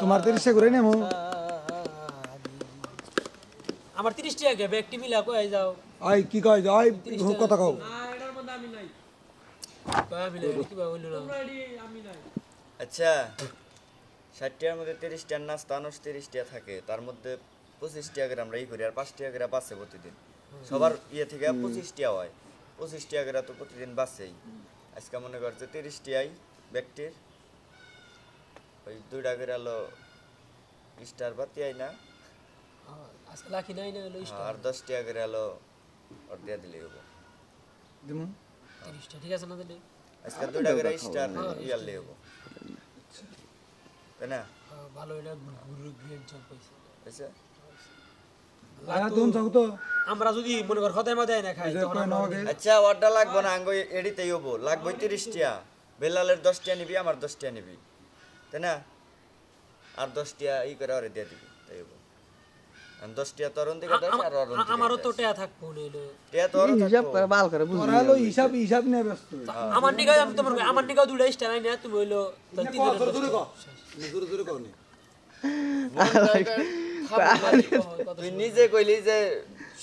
তোমার 30 টাকা করে নেমো। আমার 30 টাকা কে ব্যক্তি মিলা কই যাও আই কি কয় আই কথা কও। না এটার মধ্যে আমি নাই কই আমি নাই কি বললো না তোমরা এডি আমি নাই আচ্ছা 60 টাকার মধ্যে 30 টাকার নাস্তা 30 টাকা থাকে, তার মধ্যে 25 টাকা করে আমরা করি আর 5 টাকা করে বাঁচে প্রতিদিন। সবার ইয়ে থেকে 25 টাকা হয়, 25 টাকা করে তো প্রতিদিন বাঁচেই। আজকে মনে করছে 30 টাকাই ব্যক্তির ওই 2 টাকা করে হলো স্টার বাতি আই না, আজকে লাকি নাই না হলো আর 10 টাকা করে হলো ওর দিয়ে দিলেই হবো। দিমু 30 টাকা ঠিক আছে না দিলে আজকে 2 টাকা করে স্টার ইয়ারলে হবো, তাই না? ভালো এটা গুরু গ্রেড জব পাইছে আচ্ছা আয়া তুমি যাও তো। আমরা যদি মনে কর খতায় মধ্যে না খাই তখন আমরা আচ্ছা ওয়ার্ডটা লাগবো না, আঙ্গ এডিতেই হবো, লাগবে 30 টাকা। বেলালের 10 টাকা নিবি, আমার 10 টাকা নিবি, তাই না? আর 10 টাকা ই করে ওরে দিয়ে দিবি, তাই হবো। আর 10 টাকা তোর দিকে দেয় আর ওর দিকে আমারও তো টাকা থাকবো নইলো টাকা তোর হিসাব করে বাল করে বুঝলি তোরা হলো হিসাব নিয়ে ব্যস্ত। আমার নিগা আমি তোমার আমার নিগা দুইটা স্টার নাই না তুমি হইলো তিন জোরে কও নি। তুই নিজে কইলি যে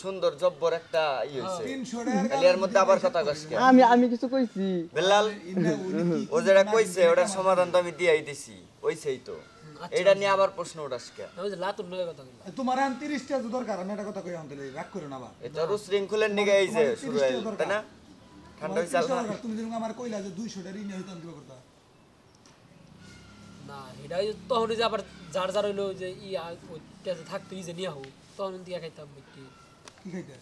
সুন্দর জব্বর একটা ই হইছে, 300 টাকা খালি এর মধ্যে আবার কথা কইছ কেন? আমি কিছু কইছি বেলাল ও যেটা কইছে ওটার সমাধান তো আমি দিয়াই দিছি, ওইছেই তো। এটা নিয়ে আবার প্রশ্ন উঠাস কেন? ওই যে লাতুর নয় কথা কইলা তোমার আন 30 টাকা তো দরকার, আমি একটা কথা কই আনতে রাগ করো না বা। এটা উশৃঙ্খলের নিগে এই যে শুরু হইল, তাই না? ঠান্ডা হইছে না? তুমি যেরকম আমার কইলা যে 200 টাকা ঋণ হইতো দিবা করতা। না এটা তখন যে আবার যার যার হইলো যে ই ওইটা থাকতো ই যে নিয়া হোক তখন দিয়া খাইতাম কি কি খাইতে?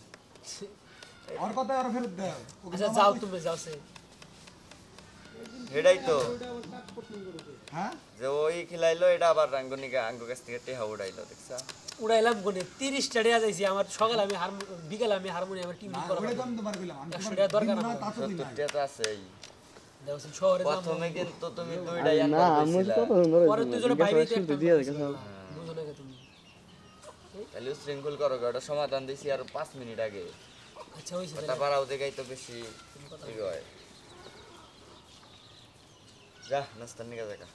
আর কথা আর ফেরত দাও। আচ্ছা যাও তুমি যাও সে এটাই তো হ্যাঁ? যে ওই খিলাইলো, এটা আবার রাঙ্গনিকে আঙ্গ কাছ থেকে টেহা উড়াইলো, দেখছা? উড়াইলাম কোনে 30 টা টাকা যাইছি আমার সকালে আমি বিকালে আমি হারমোনিয়ামের টিউনিং না, করা ওইটা তো আমি তোমার কইলাম। আমি 100 তোমার টাকা দরকার দিমু না, আমার। তা তো দিই নাই। 70 টাকা তো আছেই। দেখছেন শহরে যাম প্রথমে কিন্তু তুমি দুইটাই না আনবার আমি কইছিলা, কত ধরে পরে দুজনে ভাই ভাই শুনতে দিয়ে দেখো বুঝো না তুমি তাহলে উশৃঙ্খল করো গো, ওটা সমাধান দিছি আর 5 মিনিট আগে। আচ্ছা হইছে কথা বাড়াও দেখাই তো বেশি ই হয়। যা নাস্তা নিয়ে দেখা।